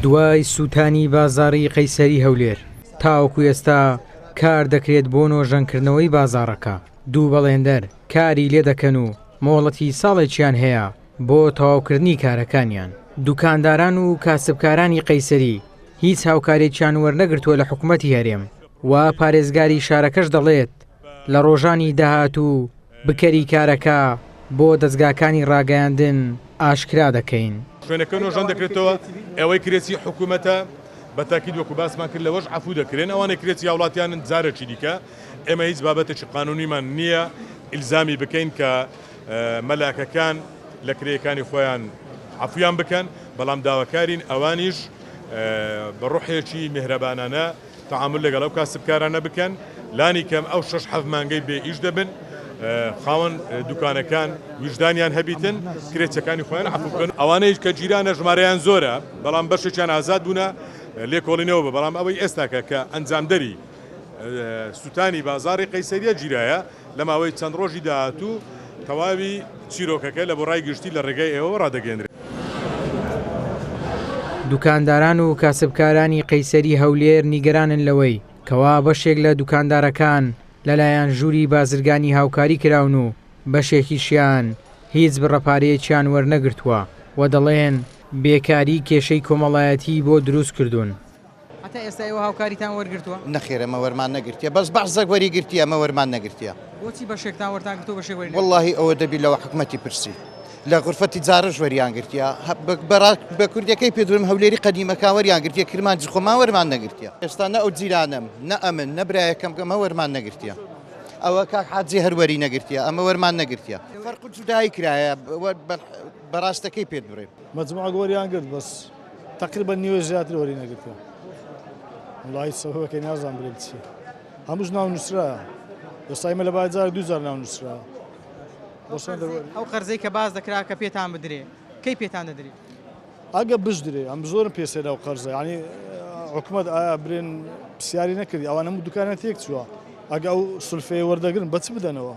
دوای سووتانی بازاڕی قەیسەری هەولێر تاوەکو ئێستا کار دەکرێت بۆ نۆژەنکردنەوەی بازاڕەکە. دوو بەڵێندەر کاری لێ دەکەن و مۆڵەتی ساڵێکیان هەیە بۆ تەواوکردنی کارەکانیان. دوکانداران و کاسبکارانی قەیسەری هیچ هاوکارێکیان وەرنەگرتووە لە حکوومەتی هەرێم و پارێزگاری شارەکەش دەڵێت لە ڕۆژانی داهاتوو بکەری کارەکە بۆ دەستگاکانی ڕاگەیاندن ئاشکرا دەکەین. شوێنەکە نۆژان دەکرێتەوە ئەوەی کرێتی حکوومەتە بە تاکید وەکو باسمان کرد لەوەش عەفو دەکرێن ئەوانەی کرێتی هاوڵاتیانن جارێکی دیکە ئێمە هیچ بابەتێکی قانونیمان نییە ئیلزامی بکەین کە مەلاکەکان لە کرێیەکانی خۆیان عەفویان بکەن، بەڵام داواکارین ئەوانیش بە ڕوحێکی میهرەبانانە تەعامل لەگەڵ ئەو کاسبکارانە بکەن، لانی کەم ئەو 6-7 مانگەی بێ ئیش دەبن، خاوەن دوکانەکان ویژدانیان هەبیتن کرێچەکانی خۆیان عەفو بکەن. ئەوانەی کە جیرانە ژمارەیان زۆرە بەڵام بەشێکیان ئازاد بوونە لێکۆڵینەوە بە بەڵام ئەوەی ئێستاکە کە ئەنجامدەری سووتانی بازاڕی قەیسەریە جیرایە لە ماوەی چەند ڕۆژی داهاتوو تەواوی چیرۆکەکە لە بۆ ڕای گشتی لە ڕێگای ئێوە ڕادەگەێنرێت. دوکانداران و کاسبکارانی قەیسەری هەولێر نیگەرانن لەوەی کەوا بەشێک لە دوکاندارەکان لەلایەن ژووری بازرگانی هاوکاری کراون و بەشێکیشیان هیچ بڕەپارەیەکیان وەرنەگرتووە و دەڵێن بێکاری کێشەی کۆمەڵایەتی بۆ دروست کردوون. هەتا ئێستا ئێوە هاوکاریتان وەرگرتووە؟ نەخێر ئەمە وەرمان نەگرتیە، بەس بەعزێک وەریگرتیە ئەمە وەرمان نەگرتیە. بۆچی بەشێکتان وەرتان گرتووە بەشێک وەری؟ وەڵڵاهی ئەوە دەبی لەوە حکومەتی پرسی لە غورفەتی جارەش وەریان گرتیە بە کوردەکەی پێدرم هەولێری قەدیمەکان وەریان گرتیە کرمانجی خۆمان وەرمان نەگرتیە. ئێستا نە ئەو جیرانم نە ئەمن نە برایەکەم ئەمە وەرمان نەگرتیە. ئەوە کاک حاجی هەروەری نەگرتیە ئەمە وەرمان نەگرتیە. فەرق جودایی کرایە بەڕاستەکەی پێت بڕێ. مجموعە وەریان گرت بەس تقریبا نیوە زیاتر وەری نەگرتووە. وڵی سەبەکەی نازان برێت چی. هەمووش ناو نووسرایە. ئێستا ئێمە لە بازار 2000 ناو نووسرایە. ئەو قەرزەی کە باز دەکرا کە پێتان بدرێ کەی پێتان دەدرێت؟ ئەگە بشدرێ ئەم زۆرم پێسێدا و قەرزە ینی حکوومەت ئایا برێن پرسیاری نەکردی ئەوان هەموو دوکانە تێک چووە ئەگە ئەو سولفەیە وەردەگرن بەچ بدەنەوە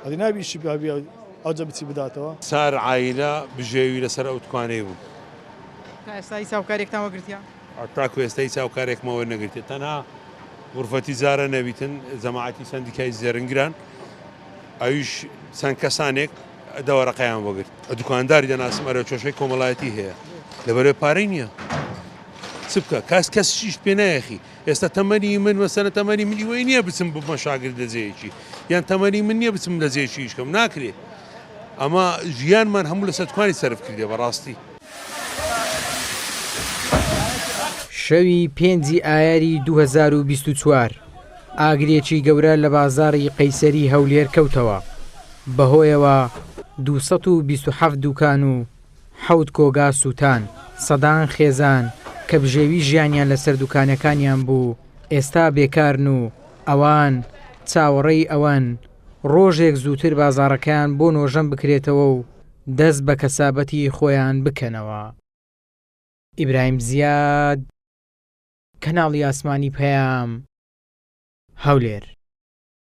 ئەدی نابی ئیشی بابی ئەوجە بچی بداتەوە. سار عایلە بژێوی لەسەر ئەو توانەی بوو. تا ئێستا هیچ هاوکارێکتان وەرگرتیە؟ تاکو ئێستا هیچ هاوکارێکمەوە نەگرێت تەنها غورفەتی زارە نەبیتن جەماعەتی سەندیکای زێرنگران ئەویش چەند کەسانێک دەوەڕقەیان وەگرت دوکانداری دەناسم ئەرە چۆشەی کۆمەڵایەتی هەیە لەبەرێ پارەی نییە چ بکە کەسیش پێ نایەخی. ئێستا تەمەنی من مەسەلە تەمەنی منی وەی نییە بچم بمە شاگرد لە جێیەکی یان تەمەنی من نییە بچم لە جێشی هیچکەم ناکرێت. ئەمە ژیانمان هەموو لەسەر توانی سەرف کردێ بەڕاستی. شەوی 5 ئایاری 2024 ئاگرێکی گەورە لە بازاڕی قەیسەری هەولێر کەوتەوە بەهۆیەوە 227 دوکان و 7 کۆگا سووتان سەدان خێزان کە بژێوی ژیانیان لەسەر دوکانەکانیان بوو ئێستا بێکارن و ئەوان چاوەڕێی ئەوەن ڕۆژێک زووتر بازاڕەکان بۆ نۆژەم بکرێتەوە و دەست بە کەسابەتی خۆیان بکەنەوە. ئیبراهیم زیاد، کەناڵی ئاسمانی پەیام، هەولێر.